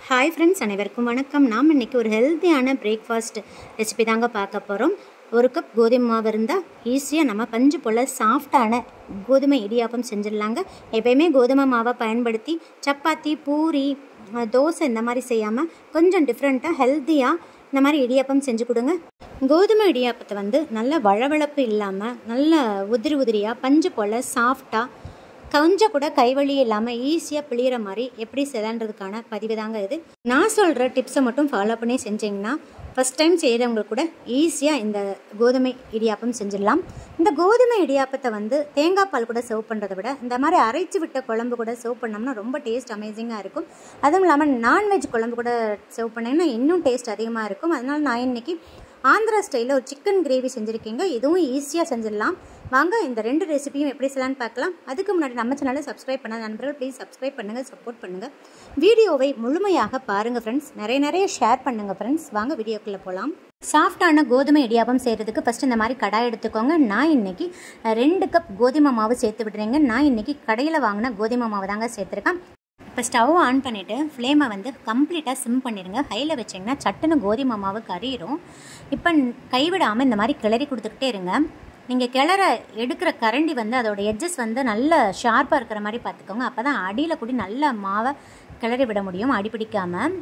Hi friends, அனைவருக்கும் வணக்கம். நாம் இன்றைக்கி ஒரு ஹெல்த்தியான பிரேக்ஃபாஸ்ட் ரெசிபி தாங்க பார்க்க போகிறோம். ஒரு கப் கோதுமை மாவு இருந்தால் ஈஸியாக நம்ம பஞ்சு போல் சாஃப்டான கோதுமை இடியாப்பம் செஞ்சிடலாங்க. எப்போயுமே கோதுமை மாவை பயன்படுத்தி சப்பாத்தி, பூரி, தோசை இந்த மாதிரி செய்யாமல் கொஞ்சம் டிஃப்ரெண்ட்டாக ஹெல்த்தியாக இந்த மாதிரி இடியாப்பம் செஞ்சு கொடுங்க. கோதுமை இடியாப்பத்தை நல்ல வழவழப்பு இல்லாமல் நல்ல உதிரியாக பஞ்சு போல் சாஃப்டாக கொஞ்சம் கூட கைவலி இல்லாமல் ஈஸியாக பிழிகிற மாதிரி எப்படி செய்யலான்றதுக்கான பதிவு தாங்க இது. நான் சொல்கிற டிப்ஸை மட்டும் ஃபாலோ பண்ணி செஞ்சிங்கன்னா ஃபஸ்ட் டைம் செய்கிறவங்களுக்கு கூட ஈஸியாக இந்த கோதுமை இடியாப்பம் செஞ்சிடலாம். இந்த கோதுமை இடியாப்பத்தை தேங்காய் பால் கூட சர்வ் பண்ணுறதை விட இந்த மாதிரி அரைச்சி விட்ட குழம்பு கூட சர்வ் பண்ணோம்னா ரொம்ப டேஸ்ட் அமேசிங்காக இருக்கும். அதுவும் இல்லாமல் நான்வெஜ் குழம்பு கூட சர்வ் பண்ணிங்கன்னா இன்னும் டேஸ்ட் அதிகமாக இருக்கும். அதனால் நான் இன்றைக்கி ஆந்திரா ஸ்டைலில் ஒரு சிக்கன் கிரேவி செஞ்சுருக்கீங்க. இதுவும் ஈஸியாக செஞ்சிடலாம். வாங்க இந்த ரெண்டு ரெசிபியும் எப்படி செய்யலான்னு பார்க்கலாம். அதுக்கு முன்னாடி நம்ம சேனலை சப்ஸ்கிரைப் பண்ணாத நண்பர்கள் ப்ளீஸ் சப்ஸ்கிரைப் பண்ணுங்கள், சப்போர்ட் பண்ணுங்கள். வீடியோவை முழுமையாக பாருங்கள் ஃப்ரெண்ட்ஸ், நிறைய ஷேர் பண்ணுங்கள் ஃப்ரெண்ட்ஸ். வாங்க வீடியோக்குள்ளே போகலாம். சாஃப்டான கோதுமை இடியாப்பம் செய்கிறதுக்கு ஃபஸ்ட்டு இந்த மாதிரி கடாய் எடுத்துக்கோங்க. நான் இன்றைக்கி 2 கப் கோதுமை மாவு சேர்த்து விடுறேங்க. நான் இன்றைக்கி கடையில் வாங்கின கோதுமை மாவு தாங்க சேர்த்துருக்கேன். இப்போ ஸ்டவ் ஆன் பண்ணிவிட்டு ஃப்ளேமை கம்ப்ளீட்டாக சிம் பண்ணிடுங்க. ஹையில் வச்சிங்கன்னா சட்டுன்னு கோதுமை மாவு கறியிடும். இப்போ கைவிடாமல் இந்த மாதிரி கிளறி கொடுத்துக்கிட்டே இருங்க. நீங்கள் கிளற எடுக்கிற கரண்டி அதோட எட்ஜஸ் நல்ல ஷார்ப்பாக இருக்கிற மாதிரி பார்த்துக்கோங்க. அப்போ தான் அடியில் கூடி நல்ல மாவை கிளறி விட முடியும், அடிப்பிடிக்காமல்.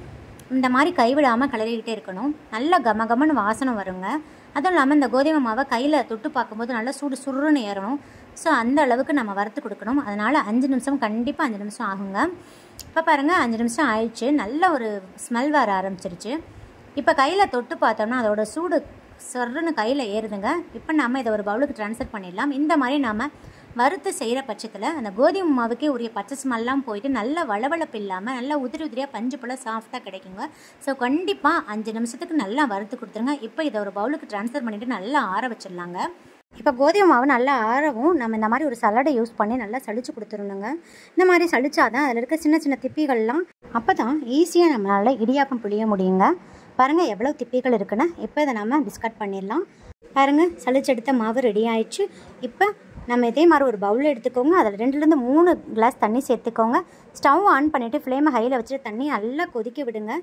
இந்த மாதிரி கைவிடாமல் கிளறிக்கிட்டே இருக்கணும். நல்ல கமகமன்னு வாசனை வருங்க. அதுவும் இல்லாமல் இந்த கோதுமை மாவை கையில் தொட்டு பார்க்கும்போது நல்லா சுருன்னு ஏறணும். ஸோ அந்த அளவுக்கு நம்ம வறுத்து கொடுக்கணும். அதனால் 5 நிமிஷம், கண்டிப்பாக 5 நிமிஷம் ஆகுங்க. இப்போ பாருங்கள் 5 நிமிஷம் ஆயிடுச்சு. நல்ல ஒரு ஸ்மெல் வர ஆரம்பிச்சிருச்சு. இப்போ கையில் தொட்டு பார்த்தோம்னா அதோட சூடு சொர்ன்னு கையில் ஏறுதுங்க. இப்போ நம்ம இதை ஒரு பவுலுக்கு ட்ரான்ஸ்ஃபர் பண்ணிடலாம். இந்த மாதிரி நாம் வறுத்து செய்கிற பட்சத்தில் அந்த கோதுமை மாவுக்கே உரிய பச்சை ஸ்மெல்லாம் போயிட்டு நல்ல வளவளப்பு இல்லாமல் நல்லா உதிரியாக பஞ்சு போல் சாஃப்டாக கிடைக்குங்க. ஸோ கண்டிப்பாக 5 நிமிஷத்துக்கு நல்லா வறுத்து கொடுத்துருங்க. இப்போ இதை ஒரு பவுலுக்கு ட்ரான்ஸ்ஃபர் பண்ணிவிட்டு நல்லா ஆற வச்சிடலாங்க. இப்போ கோதுமை மாவு நல்லா ஆறவும் நம்ம இந்த மாதிரி ஒரு சலடை யூஸ் பண்ணி நல்லா சளிச்சு கொடுத்துருணுங்க. இந்த மாதிரி சளிச்சாதான் அதில் இருக்க சின்ன சின்ன திப்பிகள்லாம் அப்போ தான் ஈஸியாக நம்மளால் இடியாப்பம் புளிய முடியுங்க. பாருங்கள் எவ்வளோ திப்பிகள் இருக்குன்னு. இப்போ இதை நம்ம டிஸ்கட் பண்ணிடலாம். பாருங்கள் சளிச்செடுத்த மாவு ரெடி ஆயிடுச்சு. இப்போ நம்ம இதே மாதிரி ஒரு பவுல் எடுத்துக்கோங்க. அதில் 2லேருந்து 3 கிளாஸ் தண்ணி சேர்த்துக்கோங்க. ஸ்டவ் ஆன் பண்ணிவிட்டு ஃப்ளேமை ஹையில் வச்சுட்டு தண்ணி நல்லா கொதிக்க விடுங்க.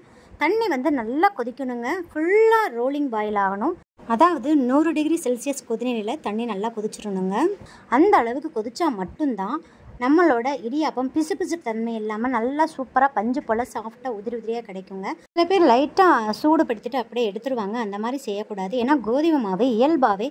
தண்ணி நல்லா கொதிக்கணுங்க. ஃபுல்லாக ரோலிங் பாயில் ஆகணும். அதாவது 100 டிகிரி செல்சியஸ் கொதிநிலையில் தண்ணி நல்லா கொதிச்சிடணுங்க. அந்த அளவுக்கு கொதிச்சா மட்டும்தான் நம்மளோட இடியாப்பம் பிசு தன்மை இல்லாமல் நல்லா சூப்பராக பஞ்சு போல் சாஃப்டாக உதிரியாக கிடைக்குங்க. சில பேர் லைட்டாக சூடுபடுத்திட்டு அப்படியே எடுத்துருவாங்க. அந்த மாதிரி செய்யக்கூடாது. ஏன்னா கோதுமை மாவு இயல்பாகவே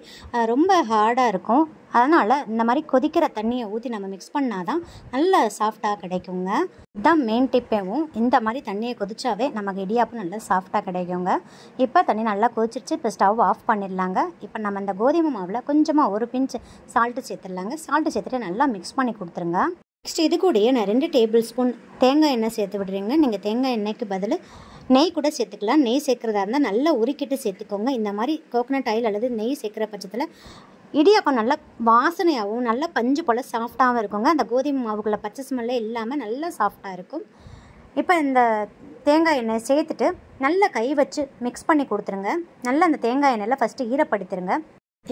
ரொம்ப ஹார்டாக இருக்கும். அதனால் இந்த மாதிரி கொதிக்கிற தண்ணியை ஊற்றி நம்ம மிக்ஸ் பண்ணால் தான் நல்ல சாஃப்டாக கிடைக்குங்க. இதுதான் மெயின் டிப்பேவும். இந்த மாதிரி தண்ணியை கொதிச்சாவே நமக்கு இடியாப்பம் நல்லா சாஃப்டாக கிடைக்குங்க. இப்போ தண்ணி நல்லா கொதிச்சிருச்சு. இப்போ ஸ்டவ் ஆஃப் பண்ணிடலாங்க. இப்போ நம்ம இந்த கோதுமை மாவில் கொஞ்சமாக 1 பிஞ்ச் சால்ட்டு சேர்த்துடலாங்க. சால்ட்டு சேர்த்துட்டு நல்லா மிக்ஸ் பண்ணி கொடுத்துருங்க. நெக்ஸ்ட் இது கூடயே நான் 2 டேபிள் ஸ்பூன் தேங்காய் எண்ணெய் சேர்த்து விடுறீங்க. நீங்கள் தேங்காய் எண்ணெய்க்கு பதில் நெய் கூட சேர்த்துக்கலாம். நெய் சேர்க்குறதா இருந்தால் நல்லா உருக்கிட்டு சேர்த்துக்கோங்க. இந்த மாதிரி கோகனட் ஆயில் அல்லது நெய் சேர்க்குற பட்சத்தில் இடியாப்பம் நல்லா வாசனையாகவும் நல்லா பஞ்சு போல் சாஃப்டாகவும் இருக்குங்க. அந்த கோதுமை மாவுக்குள்ளே பச்சை ஸ்மெல்லே இல்லாமல் நல்லா சாஃப்டாக இருக்கும். இப்போ இந்த தேங்காய் எண்ணெய் சேர்த்துட்டு நல்லா கை வச்சு மிக்ஸ் பண்ணி கொடுத்துருங்க. நல்லா அந்த தேங்காய் எண்ணெயில் ஃபஸ்ட்டு ஈரப்படுத்திடுங்க.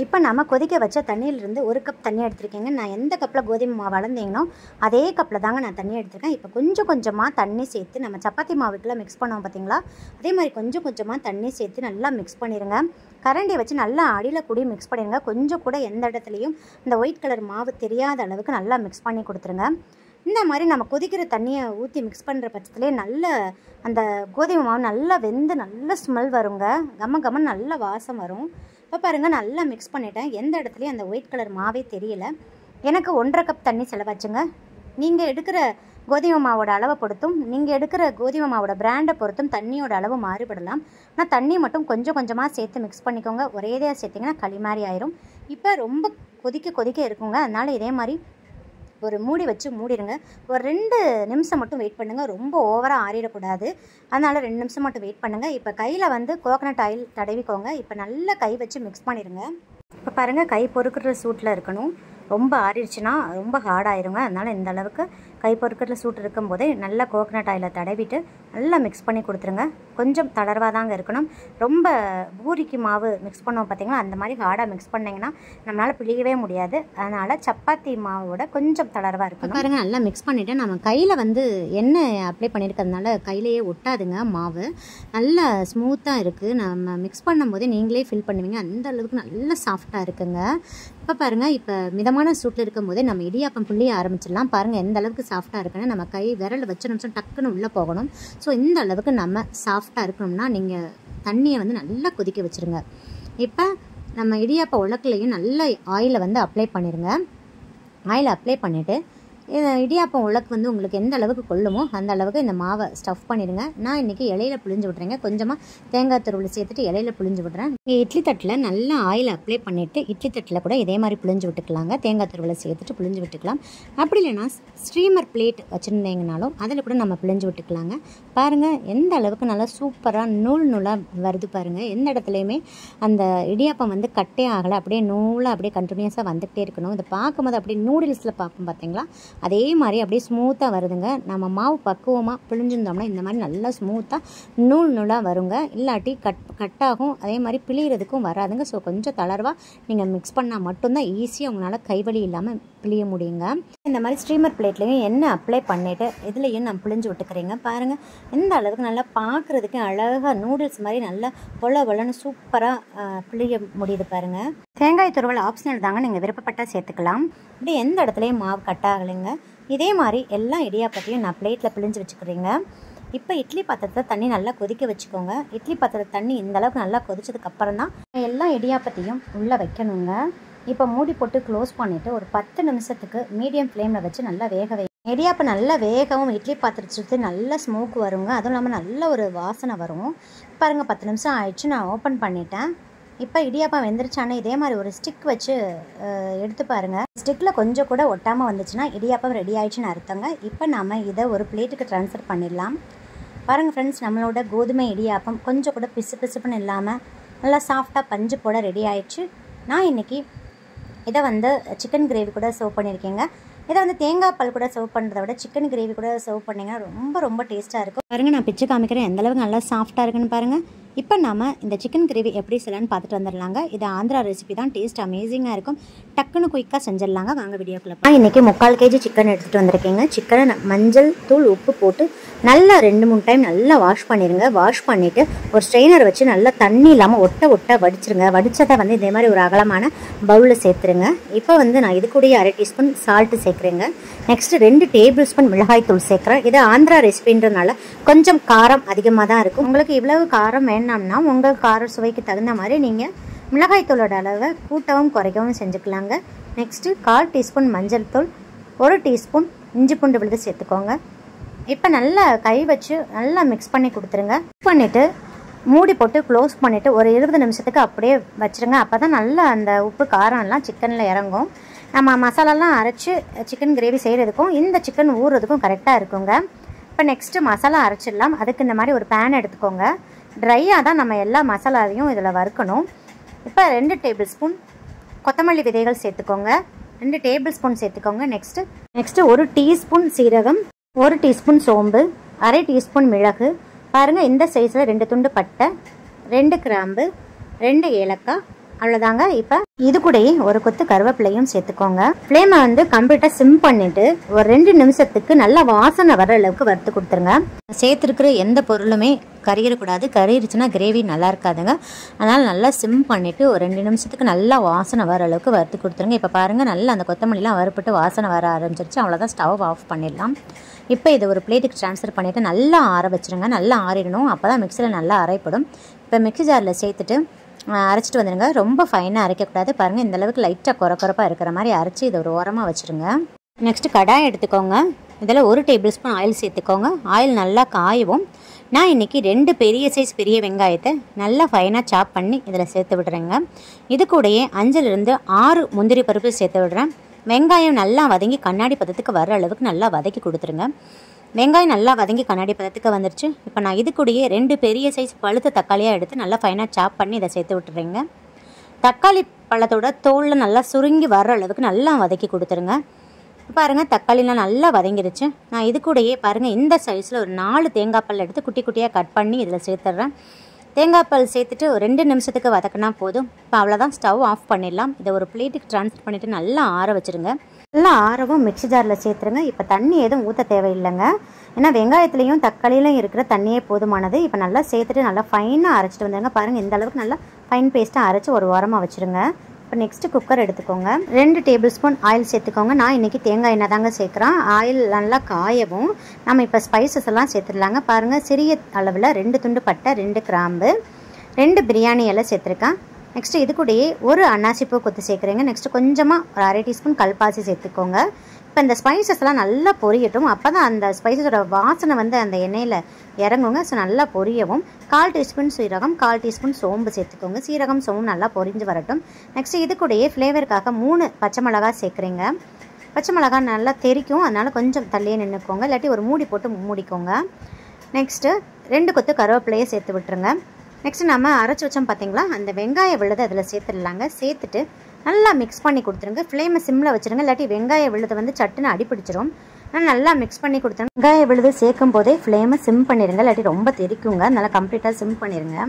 இப்போ நம்ம கொதிக்க வச்ச தண்ணியிலிருந்து 1 கப் தண்ணி எடுத்துருக்கேங்க. நான் எந்த கப்பில் கோதுமை மாவு அளந்தீங்கன்னோ அதே கப்பில் தாங்க நான் தண்ணி எடுத்துருக்கேன். இப்போ கொஞ்சமாக தண்ணி சேர்த்து நம்ம சப்பாத்தி மாவுக்குலாம் மிக்ஸ் பண்ணுவோம் பார்த்தீங்களா, அதே மாதிரி கொஞ்சமாக தண்ணி சேர்த்து நல்லா மிக்ஸ் பண்ணிடுங்க. கரண்டியை வச்சு நல்லா அடியில் கூடி மிக்ஸ் பண்ணிடுங்க. கொஞ்சம் கூட எந்த இடத்துலையும் இந்த ஒயிட் கலர் மாவு தெரியாத அளவுக்கு நல்லா மிக்ஸ் பண்ணி கொடுத்துருங்க. இந்த மாதிரி நம்ம கொதிக்கிற தண்ணியை ஊற்றி மிக்ஸ் பண்ணுற பட்சத்துலேயே நல்ல அந்த கோதுமை மாவு நல்லா வெந்து நல்ல ஸ்மெல் வருங்க. கமன்னு நல்ல வாசம் வரும். இப்போ பாருங்கள் நல்லா மிக்ஸ் பண்ணிட்டேன். எந்த இடத்துலையும் அந்த ஒயிட் கலர் மாவே தெரியல. எனக்கு 1.5 கப் தண்ணி செலவாச்சுங்க. நீங்கள் எடுக்கிற கோதுமை மாவோட அளவை பொறுத்தும் நீங்கள் எடுக்கிற கோதுமை மாவோட பிராண்டை பொறுத்தும் தண்ணியோட அளவு மாறுபடலாம். ஆனால் தண்ணி மட்டும் கொஞ்சமாக சேர்த்து மிக்ஸ் பண்ணிக்கோங்க. ஒரேதையாக சேர்த்திங்கன்னா களி மாதிரி ஆயிரும். இப்போ ரொம்ப கொதிக்க இருக்குங்க. அதனால் இதே மாதிரி ஒரு மூடி வச்சு மூடிடுங்க. ஒரு 2 நிமிஷம் மட்டும் வெயிட் பண்ணுங்கள். ரொம்ப ஓவராக ஆறிடக்கூடாது. அதனால் 2 நிமிஷம் மட்டும் வெயிட் பண்ணுங்கள். இப்போ கையில் கோகனட் ஆயில் தடவிக்கோங்க. இப்போ நல்லா கை வச்சு மிக்ஸ் பண்ணிடுங்க. இப்போ பாருங்கள் கை பொறுக்கிற சூட்டில் இருக்கணும். ரொம்ப ஆறிடுச்சுன்னா ரொம்ப ஹார்டாயிருங்க. அதனால் இந்த அளவுக்கு கை பொறுக்கட்டில் சூட்டு இருக்கும்போதே நல்லா கோகனட் ஆயிலை தடவிட்டு நல்லா மிக்ஸ் பண்ணி கொடுத்துருங்க. கொஞ்சம் தளர்வாக தாங்க இருக்கணும். ரொம்ப பூரிக்கு மாவு மிக்ஸ் பண்ணுவோம் பார்த்திங்களா, அந்த மாதிரி ஹார்டாக மிக்ஸ் பண்ணிங்கன்னா நம்மளால் பிழியவே முடியாது. அதனால் சப்பாத்தி மாவோட கொஞ்சம் தளர்வாக இருக்கணும். பாருங்கள், நல்லா மிக்ஸ் பண்ணிவிட்டு நம்ம கையில் வந்து எண்ணெய் அப்ளை பண்ணியிருக்கிறதுனால கையிலேயே ஒட்டாதுங்க. மாவு நல்லா ஸ்மூத்தாக இருக்குது. நம்ம மிக்ஸ் பண்ணும்போதே நீங்களே ஃபீல் பண்ணுவீங்க, அந்த அளவுக்கு நல்லா சாஃப்டாக இருக்குங்க. இப்போ பாருங்கள், இப்போ மிதமான சூட்டில் இருக்கும்போதே நம்ம இடியாப்பம் புள்ளிய ஆரம்பிச்சிடலாம். பாருங்கள் எந்த அளவுக்கு சாஃப்டாக இருக்குன்னு. நம்ம கை விரல் வச்ச நிமிஷம் டக்குன்னு உள்ளே போகணும். ஸோ இந்த அளவுக்கு நம்ம சாஃப்டாக இருக்கணும்னா நீங்கள் தண்ணியை வந்து நல்லா கொதிக்க வச்சுருங்க. இப்போ நம்ம இடியாப்ப உலக்குலையும் நல்ல ஆயிலை வந்து அப்ளை பண்ணிடுங்க. ஆயிலை அப்ளை பண்ணிவிட்டு இடியாப்பம் உலக்கு வந்து உங்களுக்கு எந்த அளவுக்கு கொள்ளுமோ அந்த அளவுக்கு இந்த மாவை ஸ்டஃப் பண்ணிடுங்க. நான் இன்றைக்கி இலையில புழிஞ்சு விட்றேங்க. கொஞ்சமாக தேங்காய் துருவல் சேர்த்துட்டு இலையில புழிஞ்சு விட்றேன். இட்லி தட்டில் நல்லா ஆயில் அப்ளை பண்ணிவிட்டு இட்லி தட்டில் கூட இதே மாதிரி புழிஞ்சு விட்டுக்கலாங்க. தேங்காய் துருவலை சேர்த்துட்டு புழிஞ்சு விட்டுக்கலாம். அப்படி இல்லைன்னா ஸ்ட்ரீமர் பிளேட் வச்சுருந்தீங்கனாலும் அதில் கூட நம்ம புழிஞ்சு விட்டுக்கலாங்க. பாருங்கள் எந்த அளவுக்கு நல்லா சூப்பராக நூலாக வருது பாருங்கள். எந்த இடத்துலையுமே அந்த இடியாப்பம் வந்து கட்டே ஆகலை, அப்படியே நூலாக அப்படியே கண்டினியூஸாக வந்துகிட்டே இருக்கணும். இதை பார்க்கும்போது அப்படியே நூடுல்ஸில் பார்ப்போம் பார்த்தீங்களா, அதே மாதிரி அப்படியே ஸ்மூத்தாக வருதுங்க. நம்ம மாவு பக்குவமாக பிழிஞ்சிருந்தோம்னா இந்த மாதிரி நல்லா ஸ்மூத்தாக நூலாக வருங்க. இல்லாட்டி கட்டாகும், அதே மாதிரி பிழிகிறதுக்கும் வராதுங்க. ஸோ கொஞ்சம் தளர்வாக நீங்கள் மிக்ஸ் பண்ணால் மட்டும்தான் ஈஸியாக உங்களால் கைவலி இல்லாமல் பிழிய முடியுங்க. இந்த மாதிரி ஸ்ட்ரீமர் பிளேட்லேயும் எண்ணெய் அப்ளை பண்ணிவிட்டு இதுலேயும் நான் பிழிஞ்சு விட்டுக்கிறேங்க. பாருங்கள் எந்த அளவுக்கு நல்லா பார்க்குறதுக்கு அழகாக நூடுல்ஸ் மாதிரி நல்லா பொலன்னு சூப்பராக பிழிய முடியுது பாருங்கள். தேங்காய் துருவல் ஆப்ஷனல் தாங்க, நீங்கள் விருப்பப்பட்டால் சேர்த்துக்கலாம். இப்படி எந்த இடத்துலையும் மாவு கட்டாகலைங்க. இதே மாதிரி எல்லா இடியாப்பத்தையும் நான் பிளேட்டில் பிழிஞ்சு வச்சுக்கிறேங்க. இப்போ இட்லி பாத்திரத்தை தண்ணி நல்லா கொதிக்க வச்சுக்கோங்க. இட்லி பாத்திரத்தை தண்ணி இந்த அளவுக்கு நல்லா கொதிச்சதுக்கப்புறம் தான் எல்லா இடியாப்பத்தையும் உள்ளே வைக்கணுங்க. இப்போ மூடி போட்டு க்ளோஸ் பண்ணிவிட்டு ஒரு 10 நிமிஷத்துக்கு மீடியம் ஃப்ளேமில் வச்சு நல்லா வேக வைங்க. இடியாப்பம் நல்லா வேகவும் இட்லி பாத்திரத்தை சுற்றி நல்லா ஸ்மோக் வருங்க. அதுவும் இல்லாமல் நல்ல ஒரு வாசனை வரும். பாருங்கள் 10 நிமிஷம் ஆயிடுச்சு, நான் ஓப்பன் பண்ணிட்டேன். இப்போ இடியாப்பம் வெந்துருச்சானே இதே மாதிரி ஒரு ஸ்டிக் வச்சு எடுத்து பாருங்கள். ஸ்டிக்கில் கொஞ்சம் கூட ஒட்டாமல் வந்துச்சுன்னா இடியாப்பம் ரெடி ஆயிடுச்சுன்னு அர்த்தங்க. இப்போ நம்ம இதை ஒரு பிளேட்டுக்கு ட்ரான்ஸ்ஃபர் பண்ணிடலாம். பாருங்கள் ஃப்ரெண்ட்ஸ், நம்மளோட கோதுமை இடியாப்பம் கொஞ்சம் கூட பிசுப்புன்னு இல்லாமல் நல்லா சாஃப்டாக பஞ்சு போட ரெடி ஆயிடுச்சு. நான் இன்றைக்கி இதை வந்து சிக்கன் கிரேவி கூட சர்வ் பண்ணியிருக்கேங்க. இதை வந்து தேங்காய் பால் கூட சர்வ் பண்ணுறத விட சிக்கன் கிரேவி கூட சர்வ் பண்ணிங்கன்னா ரொம்ப டேஸ்ட்டாக இருக்கும். பாருங்கள், நான் பிச்சு காமிக்கிறேன் எந்தளவுக்கு நல்லா சாஃப்டாக இருக்குன்னு பாருங்கள். இப்போ நம்ம இந்த சிக்கன் கிரேவி எப்படி செய்யலான்னு பார்த்துட்டு வந்துடலாங்க. இது ஆந்திரா ரெசிபி தான், டேஸ்ட் அமேசிங்காக இருக்கும். டக்குன்னு குயிக்காக செஞ்சிடலாங்க. வாங்க வீடியோக்குள்ள. நான் இன்றைக்கி 3/4 kg சிக்கன் எடுத்துகிட்டு வந்திருக்கேங்க. சிக்கனை மஞ்சள் தூள் உப்பு போட்டு நல்லா 2-3 டைம் நல்லா வாஷ் பண்ணிடுங்க. வாஷ் பண்ணிவிட்டு ஒரு ஸ்ட்ரெயினர் வச்சு நல்லா தண்ணி இல்லாமல் ஒட்ட வடிச்சிருங்க. வடித்ததை வந்து இதே மாதிரி ஒரு அகலமான பவுலில் சேர்த்துருங்க. இப்போ வந்து நான் இது கூட 1/2 டீஸ்பூன் சால்ட்டு சேர்க்குறேங்க. நெக்ஸ்ட்டு 2 டேபிள் ஸ்பூன் மிளகாய் தூள் சேர்க்குறேன். இது ஆந்திரா ரெசிபின்றதுனால கொஞ்சம் காரம் அதிகமாக தான் இருக்கும். உங்களுக்கு இவ்வளவு காரம் வேணாம்னா உங்கள் கார சுவைக்கு தகுந்த மாதிரி நீங்கள் மிளகாய் தூளோட அளவை கூட்டவும் குறைக்கவும் செஞ்சுக்கலாங்க. நெக்ஸ்ட்டு 1/4 டீஸ்பூன் மஞ்சள் தூள், 1 டீஸ்பூன் இஞ்சி பூண்டு விழுது சேர்த்துக்கோங்க. இப்போ நல்லா கை வச்சு நல்லா மிக்ஸ் பண்ணி கொடுத்துருங்க. மிக்ஸ் பண்ணிவிட்டு மூடி போட்டு க்ளோஸ் பண்ணிவிட்டு ஒரு 20 நிமிஷத்துக்கு அப்படியே வச்சுருங்க. அப்போ தான் நல்லா அந்த உப்பு காரம்லாம் சிக்கனில் இறங்கும். நம்ம மசாலாலாம் அரைச்சி சிக்கன் கிரேவி செய்கிறதுக்கும் இந்த சிக்கன் ஊறுறதுக்கும் கரெக்டாக இருக்குங்க. இப்போ நெக்ஸ்ட்டு மசாலா அரைச்சிடலாம். அதுக்கு இந்த மாதிரி ஒரு பேன் எடுத்துக்கோங்க. ட்ரையாக தான் நம்ம எல்லா மசாலாவையும் இதில் வறுக்கணும். இப்போ 2 டேபிள் ஸ்பூன் கொத்தமல்லி விதைகள் சேர்த்துக்கோங்க. 2 டேபிள் ஸ்பூன் சேர்த்துக்கோங்க. நெக்ஸ்ட்டு 1 டீஸ்பூன் சீரகம், 1 டீஸ்பூன் சோம்பு, 1/2 டீஸ்பூன் மிளகு. பாருங்கள் இந்த சைஸில் 2 துண்டு பட்டை, 2 கிராம்பு, 2 ஏலக்காய், அவ்வளோதாங்க. இப்போ இது கூடயே ஒரு கொத்து கருவேப்பிலையும் சேர்த்துக்கோங்க. ஃப்ளேமை வந்து கம்ப்ளீட்டாக சிம் பண்ணிவிட்டு ஒரு 2 நிமிஷத்துக்கு நல்லா வாசனை வர அளவுக்கு வறுத்து கொடுத்துருங்க. சேர்த்துருக்கிற எந்த பொருளுமே கறியிடக்கூடாது. கறிடுச்சுன்னா கிரேவி நல்லா இருக்காதுங்க. அதனால் நல்லா சிம் பண்ணிவிட்டு ஒரு 2 நிமிஷத்துக்கு நல்லா வாசனை வர அளவுக்கு வறுத்து கொடுத்துருங்க. இப்போ பாருங்கள் நல்லா அந்த கொத்தமல்லிலாம் வறுப்பட்டு வாசனை வர ஆரம்பிச்சிருச்சு. அவ்வளோதான், ஸ்டவ் ஆஃப் பண்ணிடலாம். இப்போ இது ஒரு பிளேட்டுக்கு ட்ரான்ஸ்ஃபர் பண்ணிவிட்டு நல்லா ஆற வச்சுருங்க. நல்லா ஆறிடணும், அப்போ தான் மிக்சியில் நல்லா அரைப்படும். இப்போ மிக்சி ஜாரில் சேர்த்துட்டு அரைச்சிட்டு வந்துடுங்க. ரொம்ப ஃபைனாக அரைக்கக்கூடாது. பாருங்கள் இந்தளவுக்கு லைட்டாக குறப்பாக இருக்கிற மாதிரி அரைச்சி இதை ஒரு ஓரமாக வச்சுருங்க. நெக்ஸ்ட்டு கடாய் எடுத்துக்கோங்க. இதில் 1 டேபிள் ஸ்பூன் ஆயில் சேர்த்துக்கோங்க. ஆயில் நல்லா காயவும் நான் இன்றைக்கி 2 பெரிய சைஸ் பெரிய வெங்காயத்தை நல்லா ஃபைனாக சாப் பண்ணி இதில் சேர்த்து விடுறேங்க. இது கூடயே 5லிருந்து 6 முந்திரி பருப்பு சேர்த்து விடுறேன். வெங்காயம் நல்லா வதங்கி கண்ணாடி பதத்துக்கு வர அளவுக்கு நல்லா வதக்கி கொடுத்துருங்க. வெங்காயம் நல்லா வதங்கி கண்ணாடி பதத்துக்கு வந்துருச்சு. இப்போ நான் இது கூடயே 2 பெரிய சைஸ் பழுத்த தக்காளியாக எடுத்து நல்லா ஃபைனாக சாப் பண்ணி இதை சேர்த்து விட்டுறேங்க. தக்காளி பழத்தோட தோலில் நல்லா சுருங்கி வர்ற அளவுக்கு நல்லா வதக்கி கொடுத்துருங்க. பாருங்கள் தக்காளிலாம் நல்லா வதங்கிடுச்சு. நான் இது கூடயே பாருங்கள் இந்த சைஸில் ஒரு 4 தேங்காய் பல் எடுத்து குட்டி குட்டியாக கட் பண்ணி இதில் சேர்த்துட்றேன். தேங்காய் பால் சேர்த்துட்டு ஒரு 2 நிமிஷத்துக்கு வதக்கினா போதும். இப்போ அவ்வளோதான், ஸ்டவ் ஆஃப் பண்ணிடலாம். இதை ஒரு பிளேட்டுக்கு ட்ரான்ஸ்ஃபர் பண்ணிவிட்டு நல்லா ஆற வச்சுருங்க. நல்லா ஆறவும் மிக்ஸி ஜாரில் சேர்த்துருங்க. இப்போ தண்ணி எதுவும் ஊற்ற தேவையில்லைங்க, ஏன்னா வெங்காயத்துலேயும் தக்காளியிலையும் இருக்கிற தண்ணியே போதுமானது. இப்போ நல்லா சேர்த்துட்டு நல்லா ஃபைனாக அரைச்சிட்டு வந்துடுங்க. பாருங்கள் இந்த அளவுக்கு நல்லா ஃபைன் பேஸ்ட்டாக அரைச்சி ஒரு ஓரமாக வச்சுருங்க. இப்போ நெக்ஸ்ட்டு குக்கர் எடுத்துக்கோங்க. 2 டேபிள் ஸ்பூன் ஆயில் சேர்த்துக்கோங்க. நான் இன்றைக்கி தேங்காய் எண்ணெய் தாங்க சேர்க்குறேன். ஆயில் நல்லா காயவும் நம்ம இப்போ ஸ்பைசஸ் எல்லாம் சேர்த்துடலாங்க. பாருங்கள் சிறிய அளவில் 2 துண்டு பட்டை, 2 கிராம்பு, 2 பிரியாணி இலை சேர்த்துருக்கேன். நெக்ஸ்ட்டு இது கூடயே ஒரு அன்னாசிப்பூ கொத்து சேர்க்குறேங்க. நெக்ஸ்ட்டு கொஞ்சமாக ஒரு 1/2 டீஸ்பூன் கல்பாசி சேர்த்துக்கோங்க. இப்போ இந்த ஸ்பைசஸ்லாம் நல்லா பொரியட்டும். அப்போ தான் அந்த ஸ்பைசஸோட வாசனை வந்து அந்த எண்ணெயில் இறங்குங்க. ஸோ நல்லா பொரியவும் 1/4 டீஸ்பூன் சீரகம், 1/4 டீஸ்பூன் சோம்பு சேர்த்துக்கோங்க. சீரகம் சோம்பு நல்லா பொரிஞ்சு வரட்டும். நெக்ஸ்ட்டு இது கூடயே ஃப்ளேவருக்காக 3 பச்சை மிளகா சேர்க்குறேங்க. பச்சை மிளகா நல்லா தெரிக்கும், அதனால் கொஞ்சம் தள்ளியே நின்றுக்கோங்க, இல்லாட்டி ஒரு மூடி போட்டு மூடிக்கோங்க. நெக்ஸ்ட்டு 2 கொத்து கருவேப்பிலையை சேர்த்து விட்டுருங்க. நெக்ஸ்ட்டு நம்ம அரைச்சி வச்சோம் பார்த்தீங்களா, அந்த வெங்காய விழுதை அதில் சேர்த்துடலாங்க. சேர்த்துட்டு நல்லா மிக்ஸ் பண்ணி கொடுத்துருங்க. ஃப்ளேமை சிம்மில் வச்சுருங்க, இல்லாட்டி வெங்காய விழுதை வந்து சட்டுன்னு அடிப்பிடிச்சிரும். நல்லா மிக்ஸ் பண்ணி கொடுத்துருங்க. வெங்காய விழுது சேர்க்கும் போதே ஃப்ளேமை சிம் பண்ணிடுங்க, இல்லாட்டி ரொம்ப தெரிக்குங்க. நல்லா கம்ப்ளீட்டாக சிம் பண்ணிடுங்க.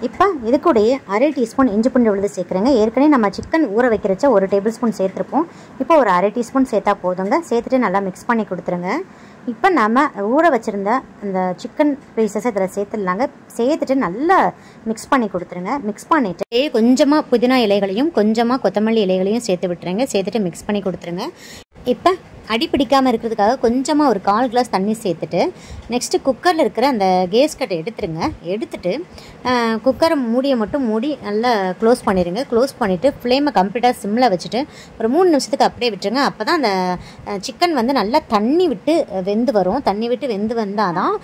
இப்போ இது கூடயே 1/2 டீஸ்பூன் இஞ்சி பூண்டு விழுது சேர்க்குறேங்க. ஏற்கனவே நம்ம சிக்கன் ஊற வைக்கிறச்ச 1 டேபிள் ஸ்பூன் சேர்த்துருப்போம். இப்போ ஒரு 1/2 டீஸ்பூன் சேர்த்தா போதுங்க. சேர்த்துட்டு நல்லா மிக்ஸ் பண்ணி கொடுத்துருங்க. இப்போ நம்ம ஊற வச்சுருந்த அந்த சிக்கன் பீசஸை இதில் சேர்த்துடலாங்க. சேர்த்துட்டு நல்லா மிக்ஸ் பண்ணி கொடுத்துருங்க. மிக்ஸ் பண்ணிவிட்டு கொஞ்சமாக புதினா இலைகளையும் கொஞ்சமாக கொத்தமல்லி இலைகளையும் சேர்த்து விட்டுருங்க. சேர்த்துட்டு மிக்ஸ் பண்ணி கொடுத்துருங்க. இப்போ அடி பிடிக்காமல் இருக்கிறதுக்காக கொஞ்சமாக ஒரு 1/4 கிளாஸ் தண்ணி சேர்த்துட்டு நெக்ஸ்ட்டு குக்கரில் இருக்கிற அந்த கேஸ் கட்டை எடுத்துருங்க. எடுத்துட்டு குக்கரை மூடியை மட்டும் மூடி நல்லா க்ளோஸ் பண்ணிடுங்க. க்ளோஸ் பண்ணிவிட்டு ஃப்ளேமை கம்ப்ளீட்டாக சிம்மில் வச்சுட்டு ஒரு 3 நிமிஷத்துக்கு அப்படியே விட்டுருங்க. அப்போ தான் அந்த சிக்கன் வந்து நல்லா தண்ணி விட்டு வெந்து வரும். தண்ணி விட்டு வெந்து வந்தால் தான்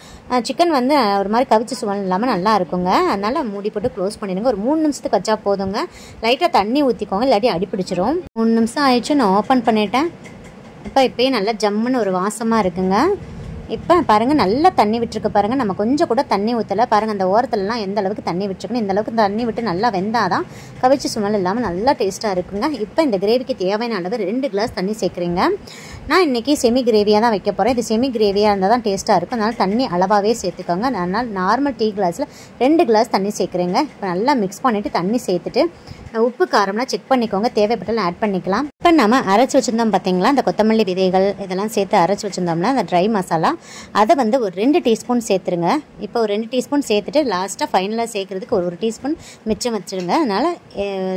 சிக்கன் வந்து ஒரு மாதிரி கவிச்சு சுவல் இல்லாமல் நல்லா இருக்குங்க. அதனால் மூடி போட்டு க்ளோஸ் பண்ணிடுங்க. ஒரு 3 நிமிஷத்துக்கு வச்சா போதுங்க. லைட்டாக தண்ணி ஊற்றிக்கோங்க, இல்லாட்டி அடி பிடிச்சிரும். 3 நிமிஷம் ஆயிடுச்சு, நான் ஓப்பன் பண்ணிட்டேன். இப்போயே நல்லா ஜம்முன்னு ஒரு வாசமாக இருக்குங்க. இப்போ பாருங்கள் நல்லா தண்ணி விட்டுருக்கு பாருங்கள். நம்ம கொஞ்சம் கூட தண்ணி ஊற்றலை பாருங்கள். அந்த ஓரத்துலலாம் எந்த அளவுக்கு தண்ணி விட்டுருக்கணும், இந்த அளவுக்கு தண்ணி விட்டு நல்லா வெந்தால் தான் கவிச்சு சுமல் இல்லாமல் நல்லா டேஸ்ட்டாக இருக்குங்க. இப்போ இந்த கிரேவிக்கு தேவையான அளவு 2 கிளாஸ் தண்ணி சேர்க்குறீங்க. நான் இன்றைக்கி செமி கிரேவியாக தான் வைக்க போகிறேன். இது செமி கிரேவியாக இருந்தால் தான் டேஸ்ட்டாக இருக்கும். அதனால் தண்ணி அளவாகவே சேர்த்துக்கோங்க. அதனால் நார்மல் டீ கிளாஸில் 2 கிளாஸ் தண்ணி சேர்க்குறேங்க. இப்போ நல்லா மிக்ஸ் பண்ணிவிட்டு தண்ணி சேர்த்துட்டு உப்பு காரம்லாம் செக் பண்ணிக்கோங்க, தேவைப்பட்டாலும் ஆட் பண்ணிக்கலாம். இப்போ நம்ம அரைச்சி வச்சுருந்தோம் பார்த்தீங்களா, அந்த கொத்தமல்லி விதைகள் இதெல்லாம் சேர்த்து அரைச்சி வச்சுருந்தோம்னா அந்த ட்ரை மசாலா அதை வந்து ஒரு 2 டீஸ்பூன் சேர்த்துருங்க. இப்போ ஒரு 2 டீஸ்பூன் சேர்த்துட்டு லாஸ்ட்டாக ஃபைனலாக சேர்க்குறதுக்கு ஒரு டீஸ்பூன் மிச்சம் வச்சுருங்க. அதனால்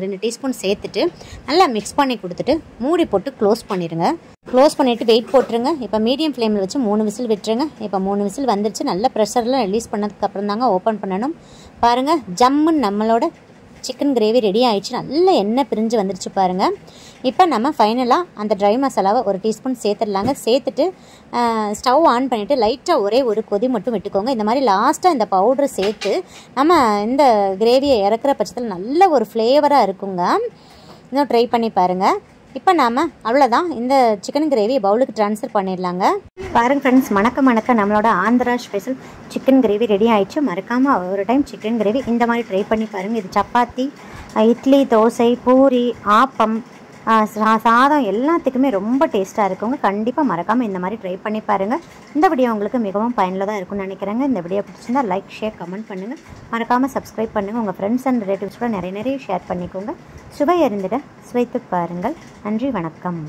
2 டீஸ்பூன் சேர்த்துட்டு நல்லா மிக்ஸ் பண்ணி கொடுத்துட்டு மூடி போட்டு க்ளோஸ் பண்ணிடுங்க. க்ளோஸ் பண்ணிவிட்டு வெயிட் போட்டுருங்க. இப்போ மீடியம் ஃப்ளேமில் வச்சு 3 விசில் விட்டுருங்க. இப்போ 3 விசில் வந்துருச்சு. நல்ல ப்ரெஷர்லாம் ரிலீஸ் பண்ணதுக்கப்புறம் தாங்க ஓப்பன் பண்ணணும். பாருங்கள் ஜம்முன்னு நம்மளோட சிக்கன் கிரேவி ரெடி ஆகிடுச்சு. நல்ல எண்ணெய் பிரிஞ்சு வந்துடுச்சு பாருங்கள். இப்போ நம்ம ஃபைனலாக அந்த ட்ரை மசாலாவை 1 டீஸ்பூன் சேர்த்துடலாங்க. சேர்த்துட்டு ஸ்டவ் ஆன் பண்ணிவிட்டு லைட்டாக ஒரே ஒரு கொதி மட்டும் விட்டுக்கோங்க. இந்த மாதிரி லாஸ்ட்டாக இந்த பவுட்ரு சேர்த்து நம்ம இந்த கிரேவியை இறக்குற பட்சத்தில் நல்ல ஒரு ஃப்ளேவராக இருக்குங்க. இன்னும் ட்ரை பண்ணி பாருங்கள். இப்போ நாம் அவ்வளோதான், இந்த சிக்கன் கிரேவி பவுலுக்கு ட்ரான்ஸ்ஃபர் பண்ணிடலாங்க. பாருங்கள் ஃப்ரெண்ட்ஸ், மணக்க நம்மளோட Andhra special chicken gravy ready ஆகிடுச்சு. மறக்காமல் ஒரு டைம் சிக்கன் கிரேவி இந்த மாதிரி ட்ரை பண்ணி பாருங்கள். இது சப்பாத்தி, இட்லி, தோசை, பூரி, ஆப்பம், சாதம் எல்லாத்துக்குமே ரொம்ப டேஸ்ட்டாக இருக்குங்க. கண்டிப்பாக மறக்காமல் இந்த மாதிரி ட்ரை பண்ணி பாருங்கள். இந்த வீடியோ உங்களுக்கு மிகவும் பயனுள்ளதாக இருக்கும்னு நினைக்கிறேங்க. இந்த வீடியோ பிடிச்சிருந்தால் லைக், ஷேர், கமெண்ட் பண்ணுங்கள். மறக்காமல் சப்ஸ்கிரைப் பண்ணுங்கள். உங்கள் ஃப்ரெண்ட்ஸ் அண்ட் ரிலேட்டிவ்ஸ் கூட நிறைய ஷேர் பண்ணிக்கோங்க. சுவை அறிந்திட சுவைத்து பாருங்கள். நன்றி, வணக்கம்.